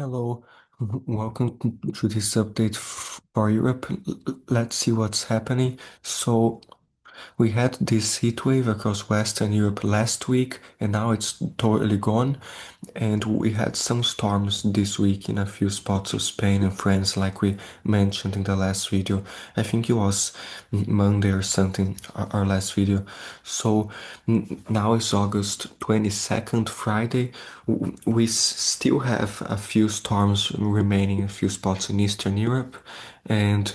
Hello, welcome to this update for Europe. Let's see what's happening. So, we had this heat wave across Western Europe last week, and now it's totally gone. And we had some storms this week in a few spots of Spain and France, like we mentioned in the last video. I think it was Monday or something, our last video. So now it's August 22nd, Friday. We still have a few storms remaining in a few spots in Eastern Europe, and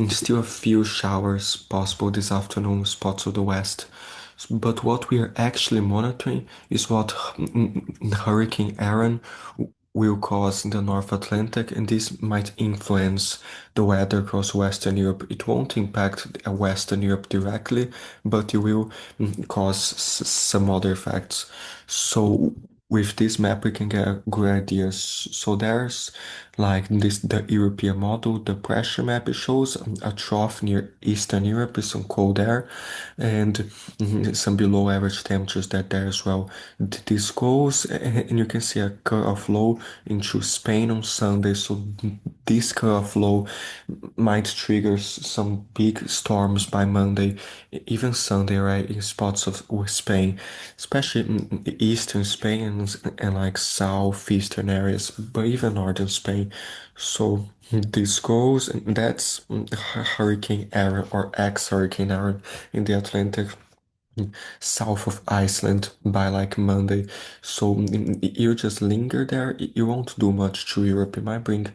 still a few showers possible this afternoon in spots of the west. But what we are actually monitoring is what Hurricane Erin will cause in the North Atlantic, and this might influence the weather across Western Europe. It won't impact Western Europe directly, but it will cause some other effects. So with this map, we can get good ideas. So there's like this the European model, the pressure map. It shows a trough near Eastern Europe with some cold air, and some below average temperatures there as well. This goes, and you can see a curve of low into Spain on Sunday. So this curve of low might trigger some big storms by Monday, even Sunday, right, in spots of Spain, especially in eastern Spain and like southeastern areas, but even northern Spain. So this goes, and that's Hurricane Erin or ex-Hurricane Erin in the Atlantic south of Iceland by like Monday. So you just linger there. You won't do much to Europe. It might bring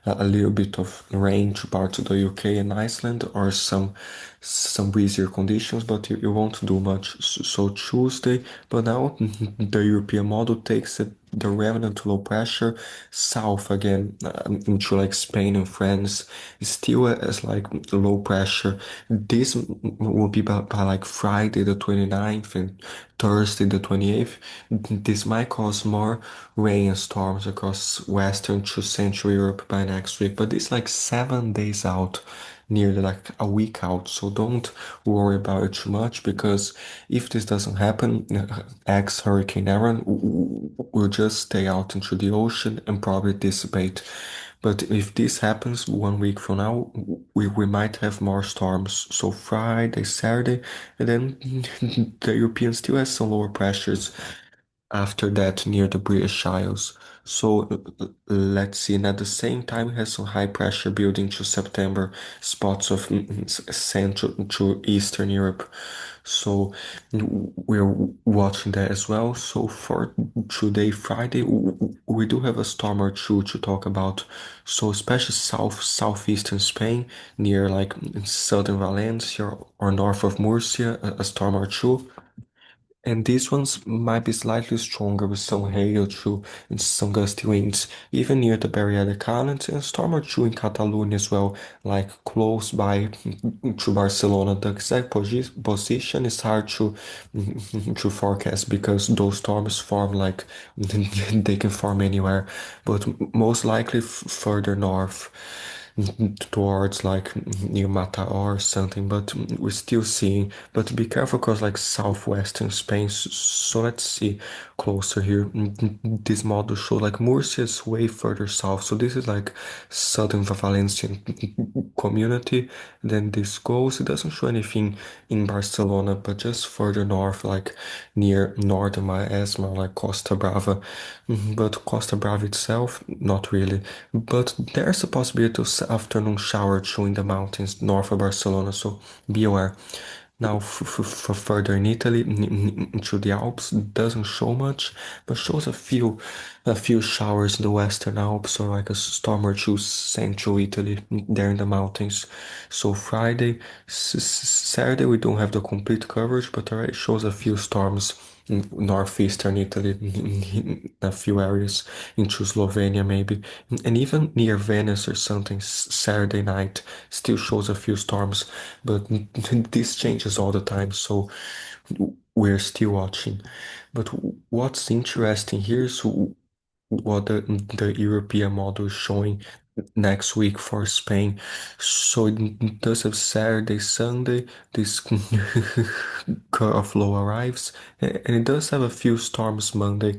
a little bit of rain to parts of the UK and Iceland or some breezier conditions, but you won't do much. So Tuesday, but now the European model takes it the remnant low pressure south again into like Spain and France, still as like low pressure. This will be by like Friday the 29th and Thursday the 28th. This might cause more rain and storms across Western to Central Europe by next week, but it's like 7 days out, nearly like a week out. So don't worry about it too much, because if this doesn't happen, ex Hurricane Erin will just stay out into the ocean and probably dissipate. But if this happens 1 week from now, we might have more storms. So Friday, Saturday, and then the European still has some lower pressures after that near the British Isles. So let's see. And at the same time, we have some high pressure building to September spots of Central to Eastern Europe. So we're watching that as well. So for today, Friday, we do have a storm or two to talk about. So especially southeastern Spain, near like southern Valencia or north of Murcia, a storm or two. And these ones might be slightly stronger with some hail too and some gusty winds, even near the Balearic Islands, and a storm or two in Catalonia as well, like close by to Barcelona. The exact position is hard to to forecast because those storms form like they can form anywhere, but most likely further north towards like near Mata or something, but we're still seeing. But be careful because like southwestern Spain. So let's see closer here. This model show like Murcia is way further south. So this is like southern Valencian community. Then this goes. It doesn't show anything in Barcelona, but just further north, like near northern Maresma, like Costa Brava. But Costa Brava itself, not really. But there's a possibility of afternoon shower too in the mountains north of Barcelona, so be aware. Now, for further in Italy, into the Alps, doesn't show much, but shows a few showers in the Western Alps, or like a storm or two central Italy, there in the mountains. So Friday, Saturday, we don't have the complete coverage, but already shows a few storms in northeastern Italy, in a few areas into Slovenia maybe, and even near Venice or something. Saturday night still shows a few storms, but this changes all the time, so we're still watching. But what's interesting here is what the European model is showing next week for Spain. So it does have Saturday, Sunday, this curve of low arrives, and it does have a few storms Monday,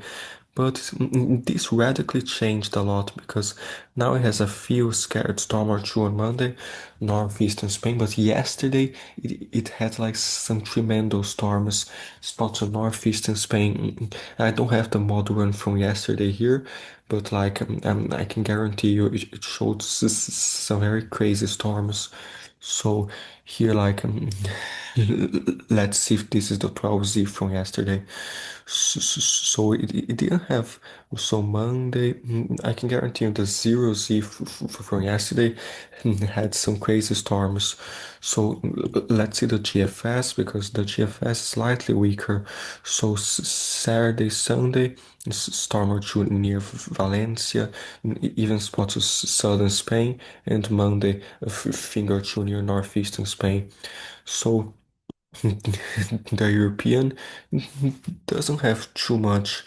But this radically changed a lot because now it has a few scattered storm or two on Monday, northeastern Spain. But yesterday it had like some tremendous storms, spots of northeastern Spain. I don't have the model run from yesterday here, but like I can guarantee you it showed some very crazy storms. So here, like, let's see if this is the 12Z from yesterday. So it didn't have. So Monday, I can guarantee you the 0Z from yesterday had some crazy storms. So let's see the GFS because the GFS is slightly weaker. So Saturday, Sunday, storm or two near Valencia, even spots of southern Spain, and Monday, a finger or two near northeastern Spain. So the European doesn't have too much.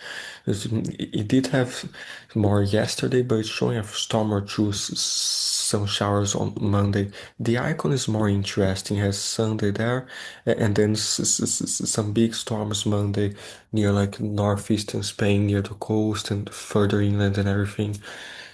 It did have more yesterday, but it's showing a storm or two, some showers on Monday. The icon is more interesting, has Sunday there, and then some big storms Monday near like northeastern Spain, near the coast and further inland and everything.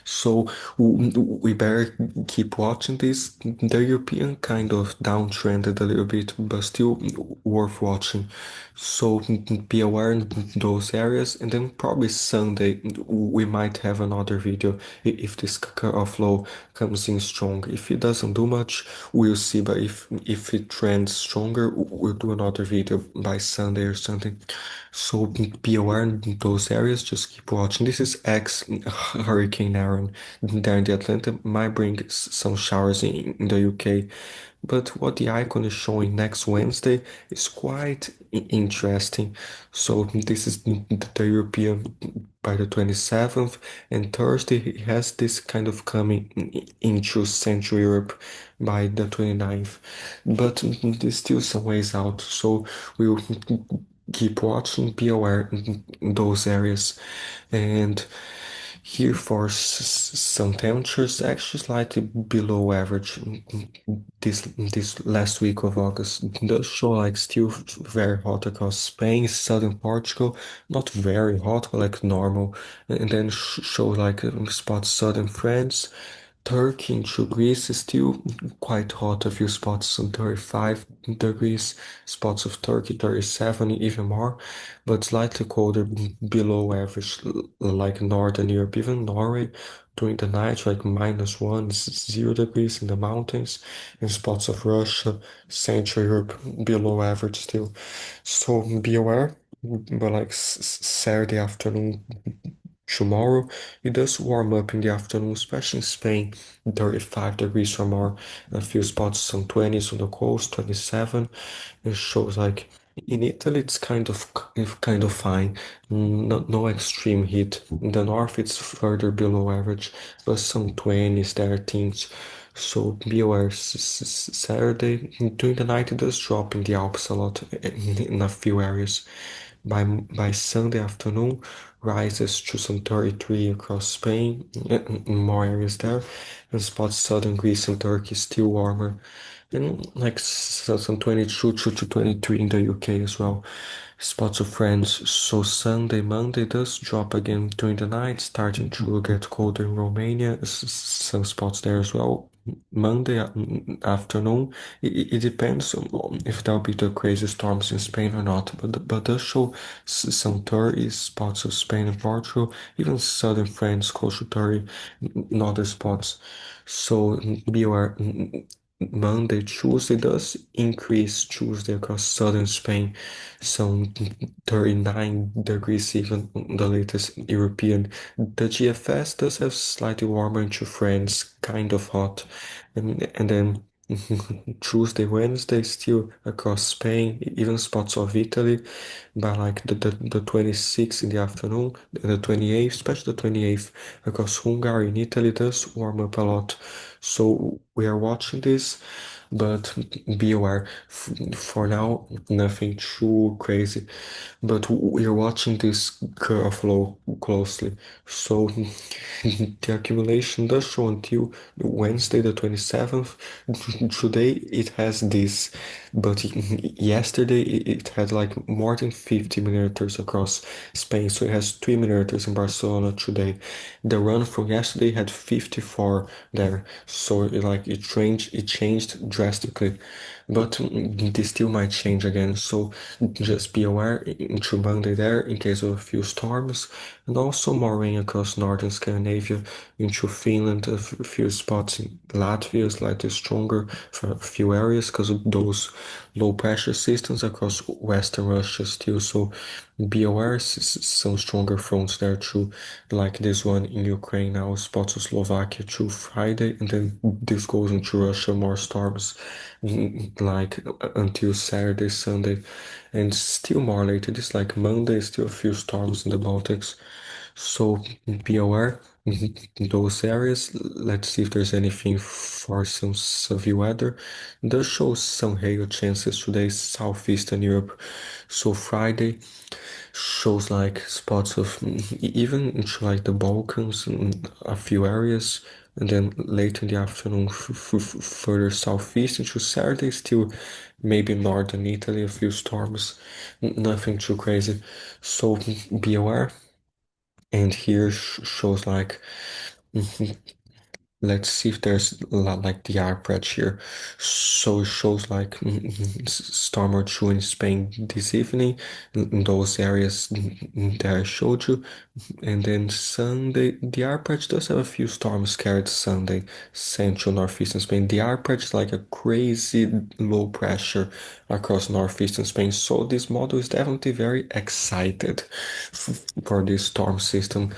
So we better keep watching this. The European kind of downtrended a little bit, but still worth watching. So be aware in those areas, and then probably Sunday we might have another video if this flow comes in strong. If it doesn't do much, we'll see. But if it trends stronger, we'll do another video by Sunday or something. So be aware in those areas. Just keep watching. This is ex Hurricane Erin there in the Atlantic. Might bring some showers in the UK. But what the icon is showing next Wednesday is quite interesting. So this is the European by the 27th, and Thursday it has this kind of coming into Central Europe by the 29th. But there's still some ways out, so we'll keep watching, be aware in those areas. And here for some temperatures actually slightly below average this last week of August. It does show like still very hot across Spain, southern Portugal, not very hot, but like normal. And then show like spots southern France. Turkey into Greece is still quite hot. A few spots on 35 degrees, spots of Turkey 37, even more, but slightly colder below average, like Northern Europe, even Norway during the night, like -1, 0 degrees in the mountains, and spots of Russia, Central Europe below average still. So be aware, but like Saturday afternoon. Tomorrow, it does warm up in the afternoon, especially in Spain, 35 degrees or more. A few spots, some 20s on the coast, 27. It shows like in Italy, it's kind of fine. No extreme heat. In the north, it's further below average, but some 20s, 13s. So be aware, Saturday, during the night, it does drop in the Alps a lot in a few areas. By Sunday afternoon, rises to some 33 across Spain, in more areas there, and spots southern Greece and Turkey still warmer, and like some 22 to 23 in the UK as well. Spots of France. So Sunday, Monday does drop again during the night, starting to get colder in Romania. Some spots there as well. Monday afternoon, it depends on if there'll be the crazy storms in Spain or not. But does show some 30 spots of Spain and Portugal, even southern France, close to 30, in other spots. So be aware. Monday, Tuesday does increase Tuesday across southern Spain, some 39 degrees even on the latest European. The GFS does have slightly warmer into France, kind of hot, and then Tuesday, Wednesday still across Spain, even spots of Italy, by like the 26th in the afternoon, and the 28th, especially the 28th across Hungary and Italy does warm up a lot. So we are watching this. but be aware. For now, nothing too crazy. But we're watching this curve flow closely. So the accumulation does show until Wednesday, the 27th. Today it has this, but yesterday it had like more than 50 millimeters across Spain. So it has 3 millimeters in Barcelona today. The run from yesterday had 54 there. So it changed drastically. But this still might change again. So just be aware into Monday there in case of a few storms, and also more rain across northern Scandinavia into Finland, a few spots in Latvia slightly stronger for a few areas because of those low pressure systems across western Russia still. So be aware, some stronger fronts there too, like this one in Ukraine now, spots of Slovakia too Friday, and then this goes into Russia, more storms like until Saturday, Sunday, and still more later. This like Monday, still a few storms in the Baltics. So be aware in those areas. Let's see if there's anything for some severe weather. Does show some hail chances today, southeastern Europe. So Friday shows like spots of even into like the Balkans in a few areas. And then later in the afternoon, further southeast into Saturday, still maybe northern Italy, a few storms, nothing too crazy. So be aware. And here shows like, mhm, let's see if there's like the average here. So it shows like storm or two in Spain this evening, in those areas that I showed you. And then Sunday, the average does have a few storms carried Sunday, central northeastern Spain. The average is like a crazy low pressure across northeastern Spain. So this model is definitely very excited for this storm system,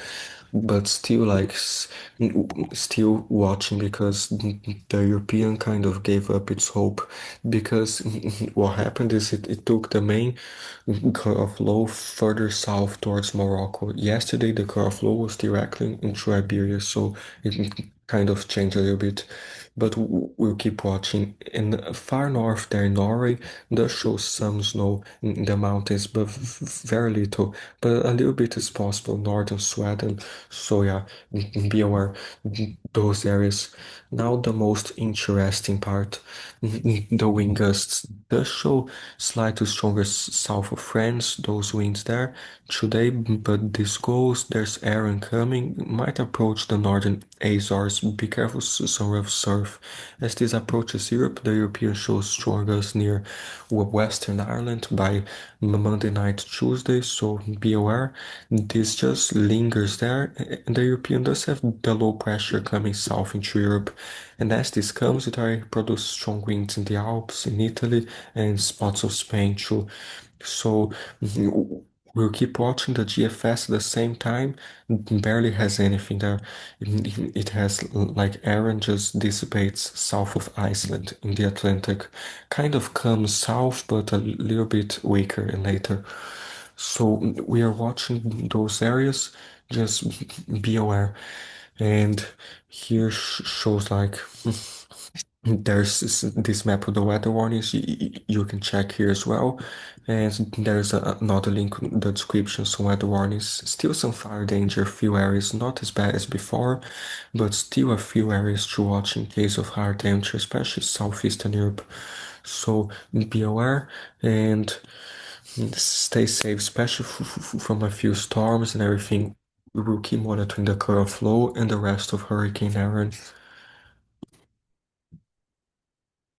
but still still watching because the European kind of gave up its hope because what happened is it took the main curve flow further south towards Morocco. Yesterday the curve flow was directly into Iberia, so it kind of changed a little bit. But we'll keep watching. In far north there in Norway, does show some snow in the mountains, but very little. But a little bit is possible. Northern Sweden. So yeah, be aware those areas. Now the most interesting part, the wind gusts does show slightly stronger south of France, those winds there today, but this goes, there's Erin coming, might approach the northern Azores, be careful some rough surf. As this approaches Europe, the European shows strong gusts near Western Ireland by Monday night, Tuesday, so be aware. This just lingers there, and the European does have the low pressure coming south into Europe, and as this comes, it already produces strong winds in the Alps, in Italy, and spots of Spain too. So we'll keep watching the GFS at the same time. Barely has anything there. It has like Erin just dissipates south of Iceland in the Atlantic. Kind of comes south, but a little bit weaker and later. So we are watching those areas. Just be aware. And here shows like there's this map of the weather warnings. You can check here as well. And there's another link in the description. Some weather warnings. Still some fire danger. Few areas not as bad as before, but still a few areas to watch in case of higher temperature, especially southeastern Europe. So be aware and stay safe, especially from a few storms and everything. We will keep monitoring the current flow and the rest of Hurricane Erin.